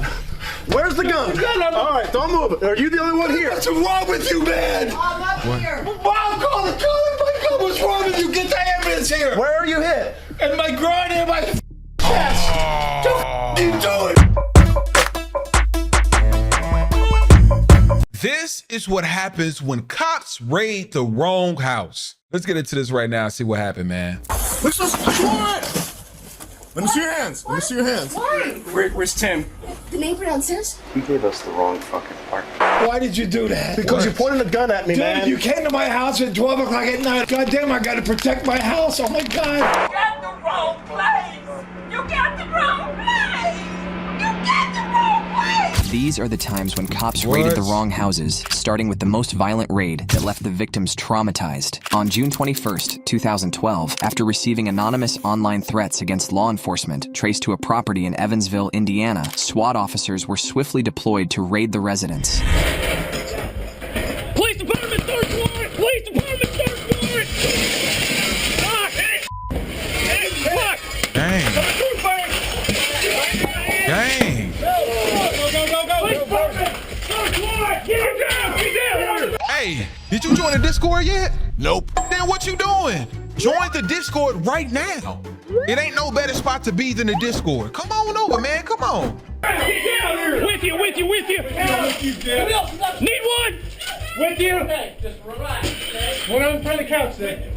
gun? Where's the gun? All right, don't move it. Are you the only one here? What's wrong with you, man? I'm up here. Mom, call my gun. What's wrong with you? Get the ambulance here. Where are you hit? And my groin and my chest. What the you doing? This is what happens when cops raid the wrong house. Let's get into this right now and see what happened, man. What's this? What? Let me see your hands. Let me see your hands. Why? Where's Tim? The neighbor downstairs? He gave us the wrong fucking part. Why did you do that? Because you pointed a gun at me, man. Dude, you came to my house at 12 o'clock at night. God damn, I gotta protect my house. Oh my God. You got the wrong place! You got the wrong place! You got the wrong place! These are the times when cops raided the wrong houses, starting with the most violent raid that left the victims traumatized. On June 21st, 2012, after receiving anonymous online threats against law enforcement traced to a property in Evansville, Indiana, SWAT officers were swiftly deployed to raid the residence. Police department, third floor! Police department, third floor! Ah, hey! Hey, fuck! Dang. Dang. Go, go, go, go! Police department, third floor! Get him down! Get down! Hey, did you join the Discord yet? Nope. Then what you doing? Join the Discord right now. It ain't no better spot to be than the Discord. Come on over, man. Come on. Get down here! With you, with you, with you! Need one! With you! Okay, just relax, okay? One on front of the couch, then.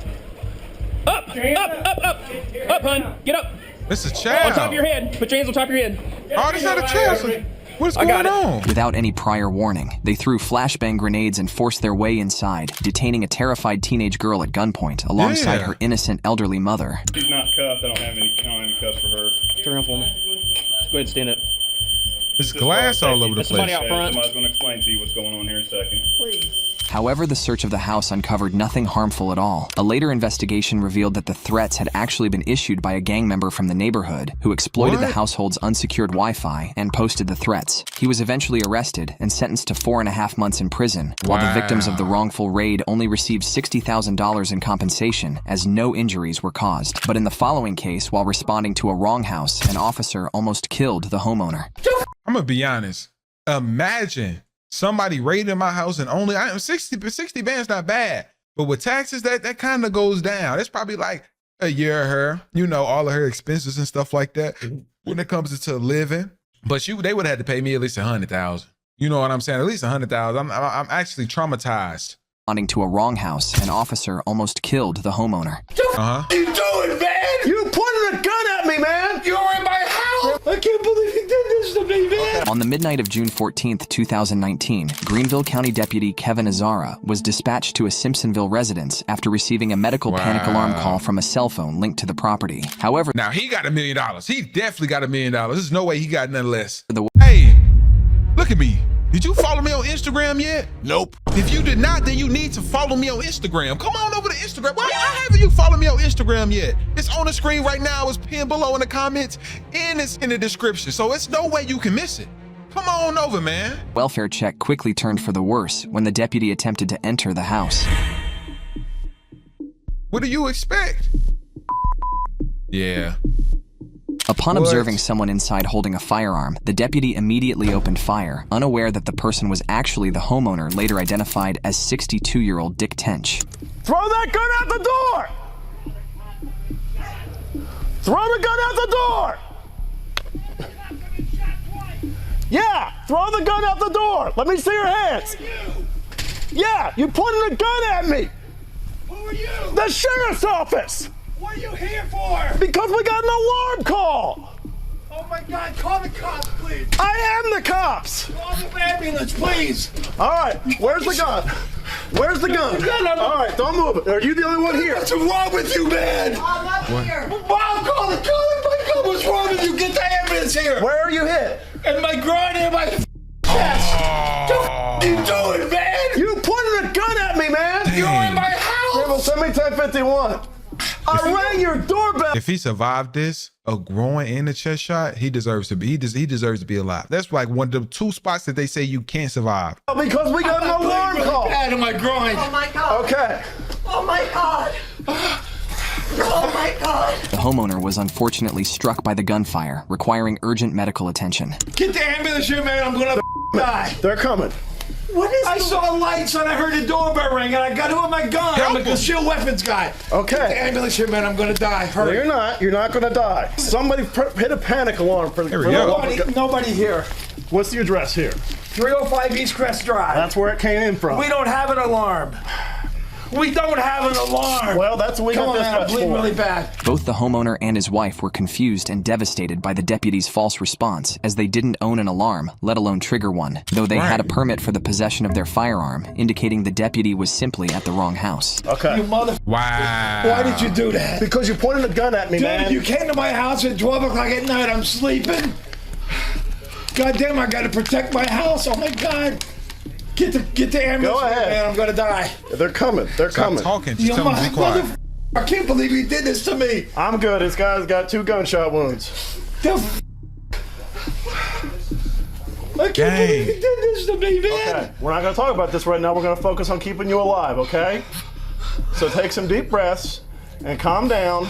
Up, up, up, up! Up, hun! Get up! It's a On top child. of your head! Put your hands on top of your head! Oh, this not a child. What's I got going it. on? Without any prior warning, they threw flashbang grenades and forced their way inside, detaining a terrified teenage girl at gunpoint alongside her innocent elderly mother. She's not cuffed. I don't have any time to cuff for her. Turn around for me. Just go ahead and stand up. There's glass all over the There's somebody place. out front. Somebody's going to explain to you what's going on here in a second. However, the search of the house uncovered nothing harmful at all. A later investigation revealed that the threats had actually been issued by a gang member from the neighborhood who exploited the household's unsecured Wi-Fi and posted the threats. He was eventually arrested and sentenced to 4.5 months in prison, while the victims of the wrongful raid only received $60,000 in compensation as no injuries were caused. But in the following case, while responding to a wrong house, an officer almost killed the homeowner. I'm gonna be honest. Imagine somebody raiding my house and only 60 bands not bad, but with taxes that kind of goes down. It's probably like a year of her, you know, all of her expenses and stuff like that when it comes to living. But they would have had to pay me at least $100,000. You know what I'm saying? At least $100,000. I'm actually traumatized. Responding to a wrong house, an officer almost killed the homeowner. What you doing, man? You pointed a gun at me, man. You're in my house. I can't believe you did this to me, man. On the midnight of June 14th, 2019, Greenville County Deputy Kevin Azara was dispatched to a Simpsonville residence after receiving a medical panic alarm call from a cell phone linked to the property. However, Now he got $1 million. He definitely got $1 million. There's no way he got nothing less. The- Hey, look at me. Did you follow me on Instagram yet? Nope. If you did not, then you need to follow me on Instagram. Come on over to Instagram. Why haven't you followed me on Instagram yet? It's on the screen right now. It's pinned below in the comments and it's in the description. So it's no way you can miss it. Come on over, man. welfare check quickly turned for the worse when the deputy attempted to enter the house. What do you expect? Yeah. Upon observing someone inside holding a firearm, the deputy immediately opened fire, unaware that the person was actually the homeowner later identified as 62-year-old Dick Tench. Throw that gun out the door. Throw the gun out the door. Yeah, throw the gun out the door. Let me see your hands. Yeah, you pointed a gun at me. Who are you? The sheriff's office. What are you here for? Because we got an alarm call. Oh my God, call the cops, please. I am the cops. Call the ambulance, please. All right, where's the gun? Where's the gun? All right, don't move it. Are you the only one here? What's wrong with you, man? I'm up here. Mom, call my gun. What's wrong with you? Get the ambulance here. Where are you hit? And my groin and my chest. What you doing, man? You pointed a gun at me, man. You're in my house. Well, send me 1051. I rang your doorbell. If he survived this, a groin and a chest shot, he deserves to be. He deserves to be alive. That's like one of the 2 spots that they say you can't survive. Because we got an alarm call. Bad in my groin. Oh my God. Okay. Oh my God. Oh my God! The homeowner was unfortunately struck by the gunfire, requiring urgent medical attention. Get the ambulance here, man. I'm gonna die. They're coming. What is I saw lights and I heard the doorbell ring and I got it with my gun. I'm a concealed weapons guy. Okay. Get the ambulance here, man. I'm gonna die. No, Hurry. you're not. You're not gonna die. Somebody hit a panic alarm for Here we go. Nobody here. What's the address here? 305 East Crest Drive. That's where it came in from. We don't have an alarm. We don't have an alarm. Well, that's what we Come got on, man. I'm dispatched bleeding for. really bad. Both the homeowner and his wife were confused and devastated by the deputy's false response, as they didn't own an alarm, let alone trigger one, though they had a permit for the possession of their firearm, indicating the deputy was simply at the wrong house. Okay. You mother. Wow. Why did you do that? Because you pointed a gun at me, Dude, man. you came to my house at 12 o'clock at night. I'm sleeping. God damn, I gotta protect my house. Oh my God. Get the ambulance, Go ahead. man. I'm gonna die. They're coming. They're Stop coming. talking. Just tell them to be quiet. I can't believe you did this to me. I'm good. This guy's got 2 gunshot wounds. I can't believe you did this to me, man. Okay. We're not gonna talk about this right now. We're gonna focus on keeping you alive, okay? So take some deep breaths and calm down,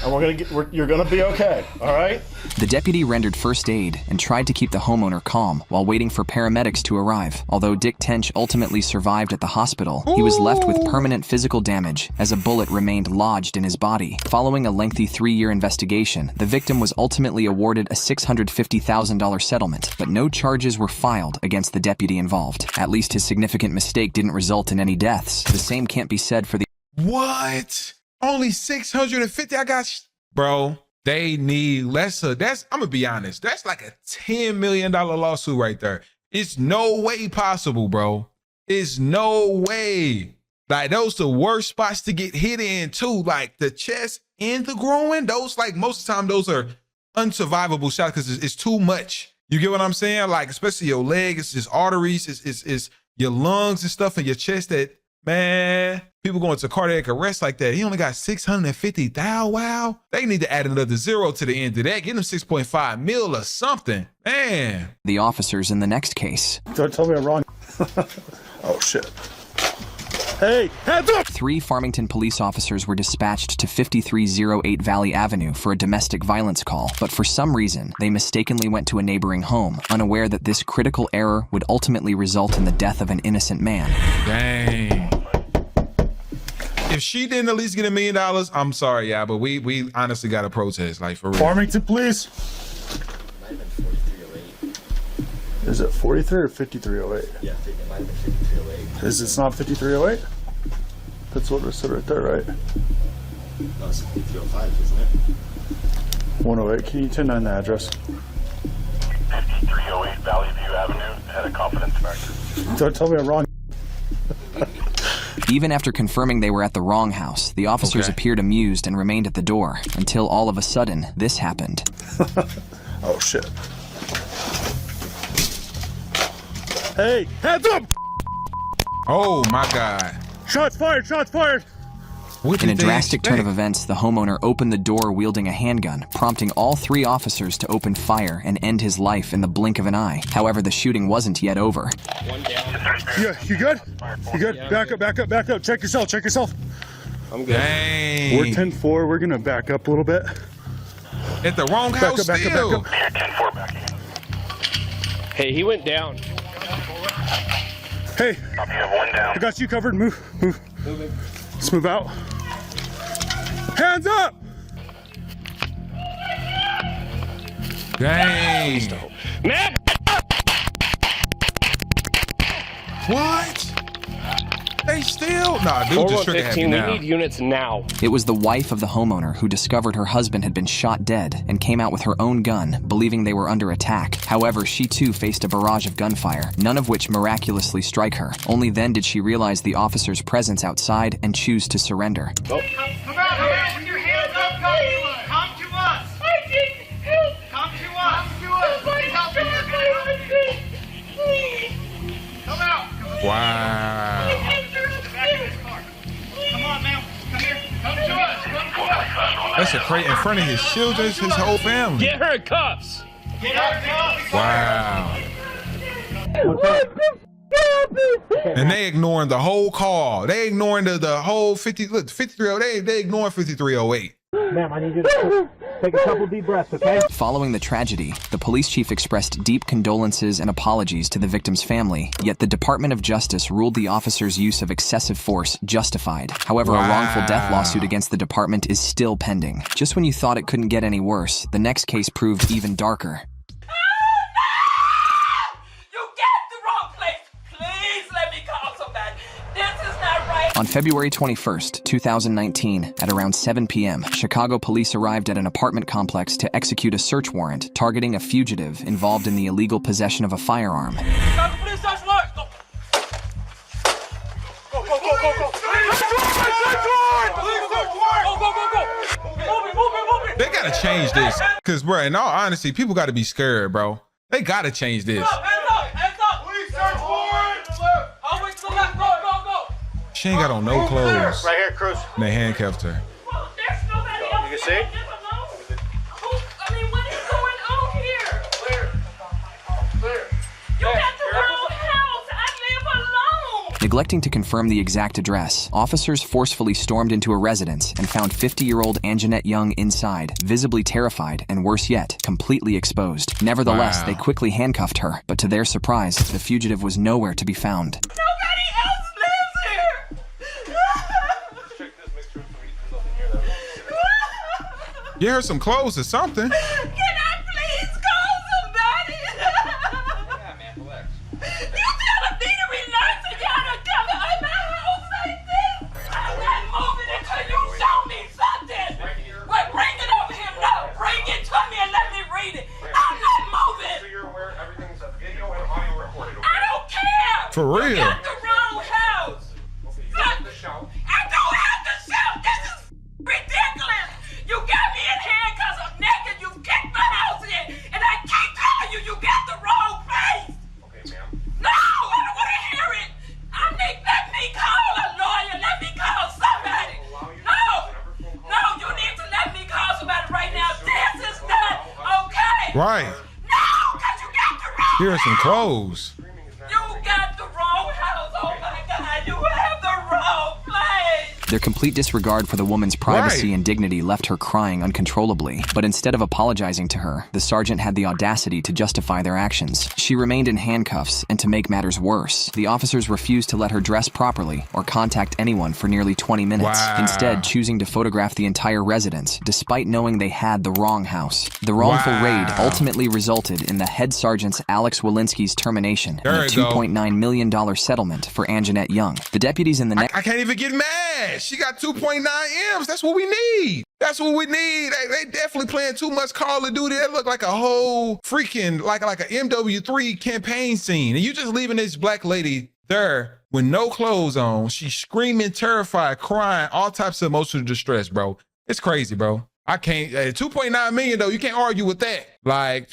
and you're gonna be okay. All right? The deputy rendered first aid and tried to keep the homeowner calm while waiting for paramedics to arrive. Although Dick Tench ultimately survived at the hospital, he was left with permanent physical damage as a bullet remained lodged in his body. Following a lengthy 3-year investigation, the victim was ultimately awarded a $650,000 settlement, but no charges were filed against the deputy involved. At least his significant mistake didn't result in any deaths. The same can't be said for the What? Only 650? I got bro. They need lesser. I'm gonna be honest. That's like a $10 million lawsuit right there. It's no way possible, bro. It's no way. Like, those the worst spots to get hit in too. Like the chest and the groin. Those, like, most of the time, those are unsurvivable shots because it's too much. You get what I'm saying? Like, especially your leg, it's just arteries, it's your lungs and stuff, and your chest that, man, people going to cardiac arrest like that. He only got 650,000. Wow. They need to add another 0 to the end of that. Get him 6.5 mil or something. Man. the officers in the next case. Don't tell me I'm wrong. Oh, shit. Hey, hands up! 3 Farmington police officers were dispatched to 5308 Valley Avenue for a domestic violence call, but for some reason, they mistakenly went to a neighboring home, unaware that this critical error would ultimately result in the death of an innocent man. Dang. If she didn't at least get $1 million, I'm sorry, yeah, but we honestly got to protest, like, for real. Farmington, please. Is it 43 or 5308? Yeah, it might have been 5308. Is it not 5308? That's what it said right there, right? No, it's 5305, isn't it? 108. Can you 10-9 the address? 5308 Valley View Avenue, had a confidence factor. Don't tell me I'm wrong. Even after confirming they were at the wrong house, the officers appeared amused and remained at the door, until all of a sudden, this happened. Oh, shit. Hey, hands up! Oh, my God. Shots fired, shots fired! What In a did they drastic turn of expect? events, the homeowner opened the door wielding a handgun, prompting all 3 officers to open fire and end his life in the blink of an eye. However, the shooting wasn't yet over. Yeah, you good? You good? Back up, back up, back up. Check yourself, check yourself. I'm good. Dang. We're 10-4. We're going to back up a little bit. At the wrong Back house up, back up, still. back up. 10-4 backing in. Hey, he went down. Hey, Copy, have one down. I got you covered. Move, move. Moving. Let's move out. Hands up! Dang. Matt! What? They still? Nah, dude just trigger happy 4115, we now. need units now. It was the wife of the homeowner who discovered her husband had been shot dead and came out with her own gun, believing they were under attack. However, she too faced a barrage of gunfire, none of which miraculously strike her. Only then did she realize the officer's presence outside and choose to surrender. Come out with your hands up, come to us. I didn't help. Come to us. Please help me. Please. Come out. Wow. Back in this car. Come on, ma'am. Come here. Come to us. Come to us. That's a crate in front of his children, his whole family. Get her in cuffs. Get her in cuffs. Wow. What the f*** And they ignoring the whole call. They ignoring the whole 5308. They ignoring 5308. Ma'am, I need you to take a couple deep breaths, okay? Following the tragedy, the police chief expressed deep condolences and apologies to the victim's family, yet the Department of Justice ruled the officer's use of excessive force justified. However, a wrongful death lawsuit against the department is still pending. Just when you thought it couldn't get any worse, the next case proved even darker. On February 21st, 2019, at around 7 p.m., Chicago police arrived at an apartment complex to execute a search warrant targeting a fugitive involved in the illegal possession of a firearm. Chicago police, search warrant! Go! Go, go, go, go, go! Move it! They gotta change this. Cause bro, in all honesty, people gotta be scared, bro. They gotta change this. Hands up! Police search warrant! Always to the left, go! She ain't got on no clothes. Right here, Cruz. And they handcuffed her. Well, there's nobody else. You can see? I mean, what is going on here? Clear. You got the wrong house. I live alone. Neglecting to confirm the exact address, officers forcefully stormed into a residence and found 50-year-old Anjanette Young inside, visibly terrified and, worse yet, completely exposed. Nevertheless, they quickly handcuffed her, but to their surprise, the fugitive was nowhere to be found. Nobody else lives here. Check this, make sure there's nothing here that Get her some clothes or something. Can I please call somebody? Yeah, man, relax. You telling me to relax and y'all to come in my house like this? I'm not moving until you show me something. Well, bring it over here. No, bring it to me and let me read it. I'm not moving. So you're aware everything's video and audio recorded, okay? I don't care. For real. You got the wrong house. Okay, you have to shout. I don't have to shout. This is ridiculous. You got me in handcuffs. I'm naked. You kicked my house in. And I keep telling you, you got the wrong place. Okay, ma'am. No, I don't want to hear it. Let me call a lawyer. Let me call somebody. No, you need to let me call somebody right now. This is not okay. Right. No, because you got the wrong Here are some house. clothes. You got the wrong house. Oh my God, you have the wrong place. Their complete disregard for the woman's privacy Right. and dignity left her crying uncontrollably. But instead of apologizing to her, the sergeant had the audacity to justify their actions. She remained in handcuffs, and to make matters worse, the officers refused to let her dress properly or contact anyone for nearly 20 minutes, Wow. instead choosing to photograph the entire residence, despite knowing they had the wrong house. The wrongful Wow. raid ultimately resulted in the head sergeant's Alex Walensky's termination There and a you go. $2.9 million settlement for Anjanette Young. The deputies in the next I can't even get mad. She got 2.9 M's. That's what we need. That's what we need. They definitely playing too much Call of Duty. That look like a whole freaking, like a MW3 campaign scene. And you just leaving this black lady there with no clothes on. She's screaming, terrified, crying, all types of emotional distress, bro. It's crazy, bro. I can't, 2.9 million though, you can't argue with that. Like,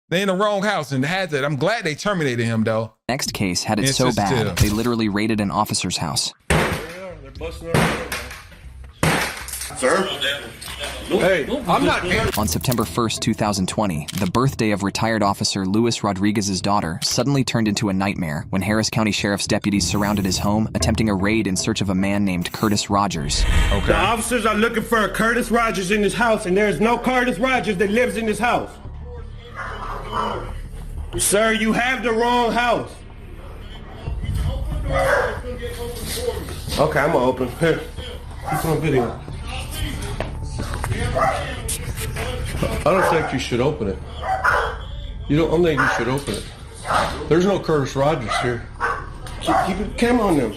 they in the wrong house and had to, I'm glad they terminated him though. next case had it so Insensitive. bad, they literally raided an officer's house. Sir? Hey, I'm not here. On September 1st, 2020, the birthday of retired officer Luis Rodriguez's daughter suddenly turned into a nightmare when Harris County Sheriff's deputies surrounded his home, attempting a raid in search of a man named Curtis Rogers. The Okay. officers are looking for a Curtis Rogers in this house, and there's no Curtis Rogers that lives in this house. Sir, you have the wrong house. Okay, I'm gonna open. Here, it's on video. I don't think you should open it. I don't think you should open it. There's no Curtis Rogers here. Keep the camera on them.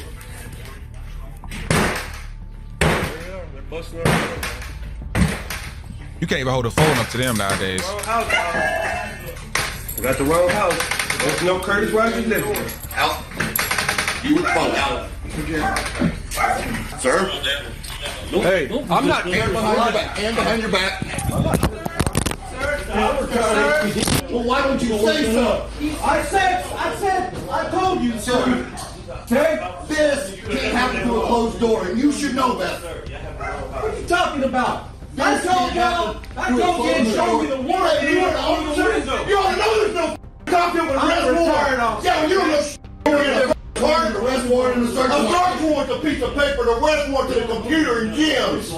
You can't even hold a phone up to them nowadays. You got the wrong house. There's no Curtis Rogers living here. Out. You with the phone, out. Sir? Hey, I'm not here. Hand behind your back. Well, why don't you say so? I told you, sir. Take this can't happen through a closed door, and you should know that. What are you talking about? I told you and showed me the warrant. You don't know there's no cop here with a red warrant. Yeah, well, you don't know. warrant and a search warrant. A search warrant's a piece of paper. The arrest warrant's in the computer in Jim's.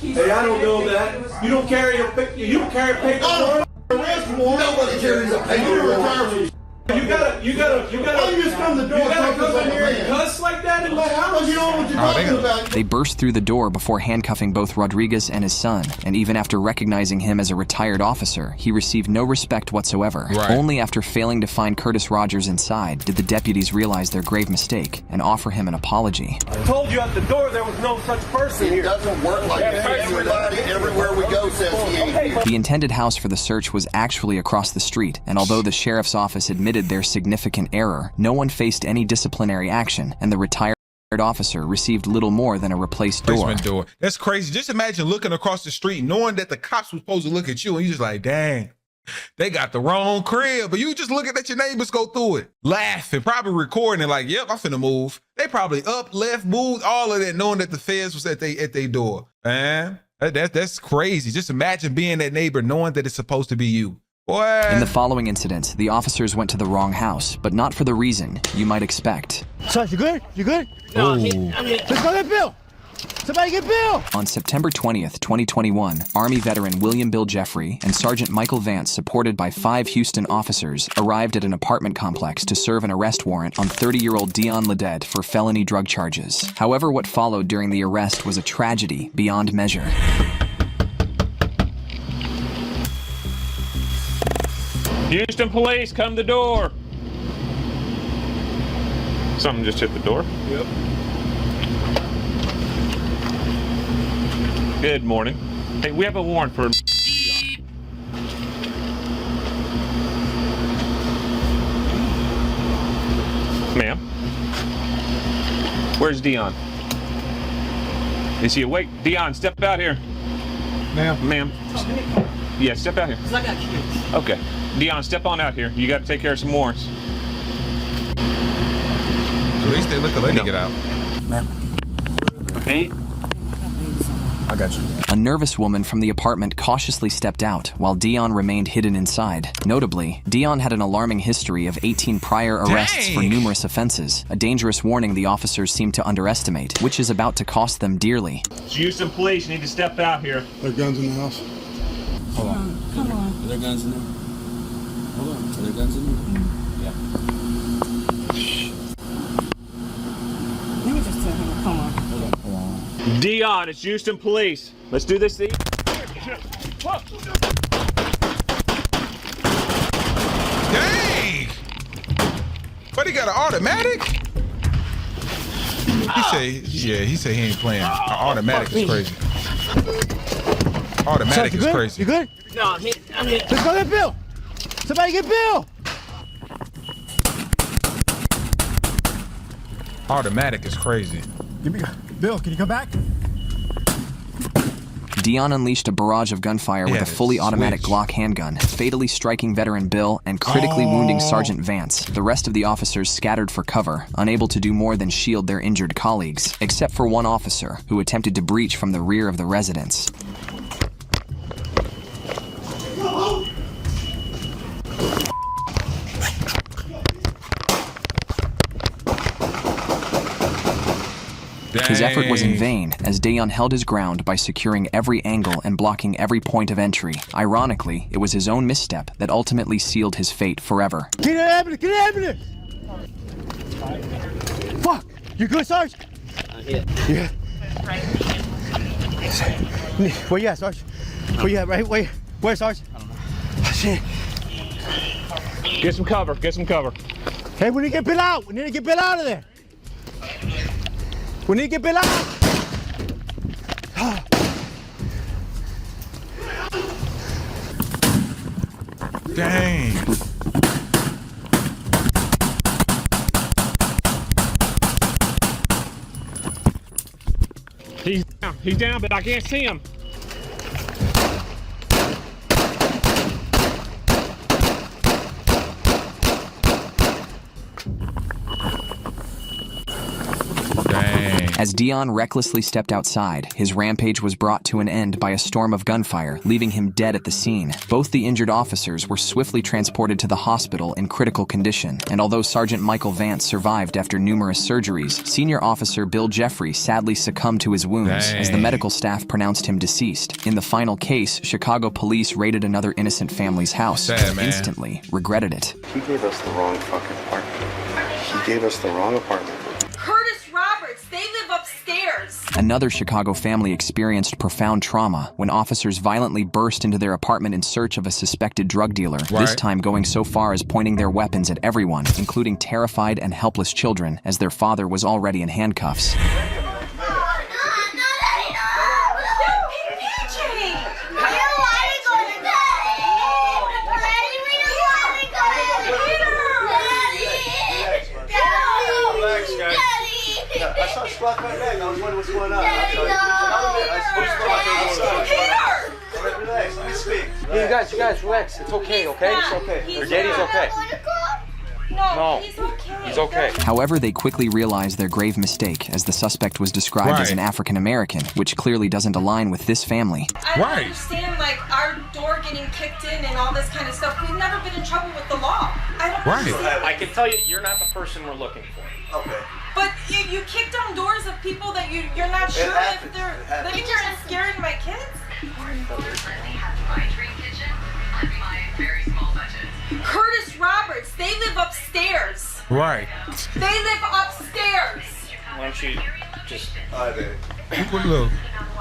Hey, I don't know that. You don't carry a paper warrant? Arrest warrant. Nobody carries a paper warrant. You gotta Why you just come to the door and come in here and man? cuss like that in my house? You know what you're talking about. They burst through the door before handcuffing both Rodriguez and his son, and even after recognizing him as a retired officer, he received no respect whatsoever. Right. Only after failing to find Curtis Rogers inside did the deputies realize their grave mistake and offer him an apology. I told you at the door there was no such person It here. doesn't work like that. Everybody, everywhere we go says he ain't here. The intended house for the search was actually across the street, and although the sheriff's office admitted their significant error, no one faced any disciplinary action, and the retired officer received little more than a replaced door. Basement door. That's crazy. Just imagine looking across the street, knowing that the cops were supposed to look at you, and you just like, dang, they got the wrong crib. But you just looking at your neighbors go through it, laughing, probably recording it like, yep, I'm finna move. They probably up, left, moved, all of that, knowing that the feds was at their door. Man, that's crazy. Just imagine being that neighbor, knowing that it's supposed to be you. Boy. In the following incident, the officers went to the wrong house, but not for the reason you might expect. Sarge, you good? You good? No, Let's go get Bill. Somebody get Bill. On September 20th, 2021, Army veteran William Bill Jeffrey and Sergeant Michael Vance, supported by 5 Houston officers, arrived at an apartment complex to serve an arrest warrant on 30-year-old Dion Ledette for felony drug charges. However, what followed during the arrest was a tragedy beyond measure. Houston police, come to the door. Something just hit the door. Yep. Good morning. Hey, we have a warrant for... Ma'am? Where's Dion? Is he awake? Dion, step out here. Ma'am. Ma'am. Yeah, step out here. I got kids. Okay. Dion, step on out here. You got to take care of some warrants. at least they let the lady get out. Hey. I got you. A nervous woman from the apartment cautiously stepped out while Dion remained hidden inside. Notably, Dion had an alarming history of 18 prior arrests for numerous offenses, a dangerous warning the officers seemed to underestimate, which is about to cost them dearly. Houston police need to step out here. There are guns in the house. Hold on. Come on. Are there guns in there? Hold on. Are there guns in there? Yeah. Let me just tell him, come on. Hold on. Dion, it's Houston police. Let's do this. Dang! But he got an automatic? He said he ain't playing. An automatic is crazy. Automatic is crazy. You good? No, I'm hit. Let's go get Bill. Somebody get Bill. Automatic is crazy. Bill, can you come back? Dion unleashed a barrage of gunfire with a fully automatic switch. Glock handgun, fatally striking veteran Bill and critically wounding Sergeant Vance. The rest of the officers scattered for cover, unable to do more than shield their injured colleagues, except for one officer who attempted to breach from the rear of the residence. His effort was in vain, as Dion held his ground by securing every angle and blocking every point of entry. Ironically, it was his own misstep that ultimately sealed his fate forever. Get an ambulance! Get an ambulance! Fuck! You good, Sarge? Yeah. Where you at, Sarge? Where you at, right? Where, Sarge? I don't know. Oh, shit. Get some cover. Get some cover. Hey, we need to get Bill out. We need to get Bill out of there. We need to get Bill out. Dang. He's down, but I can't see him. Dang. As Dion recklessly stepped outside, his rampage was brought to an end by a storm of gunfire, leaving him dead at the scene. Both the injured officers were swiftly transported to the hospital in critical condition, and although Sergeant Michael Vance survived after numerous surgeries, Senior Officer Bill Jeffrey sadly succumbed to his wounds as the medical staff pronounced him deceased. In the final case, Chicago police raided another innocent family's house and instantly regretted it. He gave us the wrong fucking apartment. He gave us the wrong apartment. Curtis Roberts, they live upstairs. Another Chicago family experienced profound trauma when officers violently burst into their apartment in search of a suspected drug dealer, this time going so far as pointing their weapons at everyone, including terrified and helpless children, as their father was already in handcuffs. I saw Spot right back. I was wondering what's going on. Relax, let me speak. Hey, you guys, relax. It's okay, okay? It's okay. Your daddy's okay. No, he's okay. He's okay. However, they quickly realized their grave mistake, as the suspect was described as an African American, which clearly doesn't align with this family. I don't understand, like, our door getting kicked in and all this kind of stuff. We've never been in trouble with the law. I don't understand. I can tell you, you're not the person we're looking for. Okay. But if you kick down doors of people that you're not sure if they're living here and scaring my kids? Curtis Roberts, they live upstairs. Right. They live upstairs. Why don't you just... Look.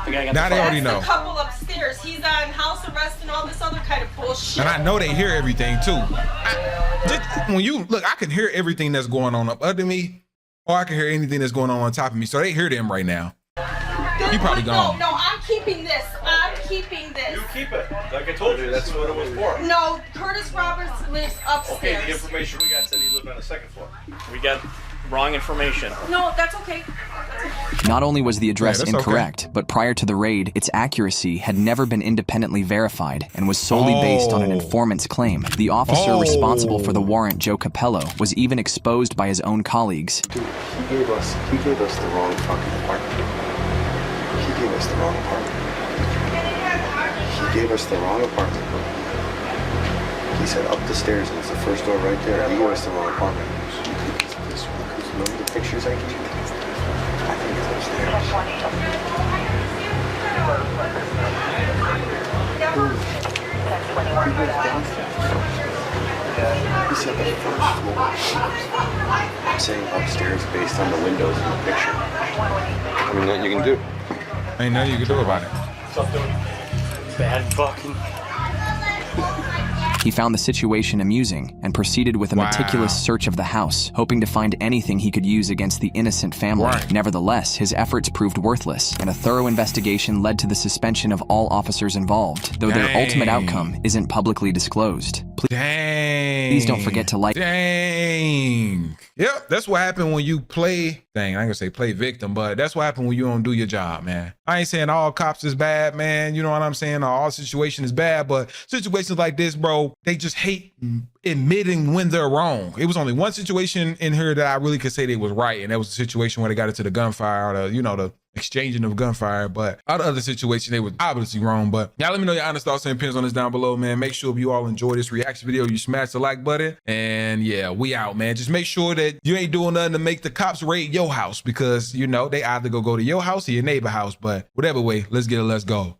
Now they already know. That's the couple upstairs. He's on house arrest and all this other kind of bullshit. And I know they hear everything too. When you look, I can hear everything that's going on up under me, or I can hear anything that's going on top of me. So they hear them right now. He probably gone. No, I'm keeping this. I'm keeping this. You keep it. Like I told you, that's what it was for. No, Curtis Roberts lives upstairs. Okay, the information we got said he lived on the second floor. We got wrong information. No, that's okay. Not only was the address that's incorrect, but prior to the raid, its accuracy had never been independently verified and was solely based on an informant's claim. The officer responsible for the warrant, Joe Capello, was even exposed by his own colleagues. Dude, he gave us the wrong fucking apartment. He gave us the wrong apartment. He gave us the wrong apartment. He said up the stairs, and it's the first door right there. He gave us the wrong apartment. This one, because remember the pictures I gave you? I think it's upstairs. He said the first floor. I'm saying upstairs based on the windows in the picture. I mean, nothing you can do. Ain't nothing you can do about it. Bad fucking... He found the situation amusing and proceeded with a meticulous search of the house, hoping to find anything he could use against the innocent family. Nevertheless, his efforts proved worthless, and a thorough investigation led to the suspension of all officers involved, though their ultimate outcome isn't publicly disclosed. Please don't forget to like. Dang. Yep, that's what happened when you play. Dang, I ain't gonna say play victim, but that's what happened when you don't do your job, man. I ain't saying all cops is bad, man. You know what I'm saying? All situation is bad, but situations like this, bro, they just hate admitting when they're wrong. It was only one situation in here that I really could say they was right, and that was the situation where they got into the gunfire, or the exchanging of gunfire. But out of other situations, they were obviously wrong. But y'all let me know your honest thoughts and opinions on this down below, man. Make sure if you all enjoy this reaction video, you smash the like button. And yeah, we out, man. Just make sure that you ain't doing nothing to make the cops raid your house, because they either go to your house or your neighbor house. But whatever way, let's get it, let's go.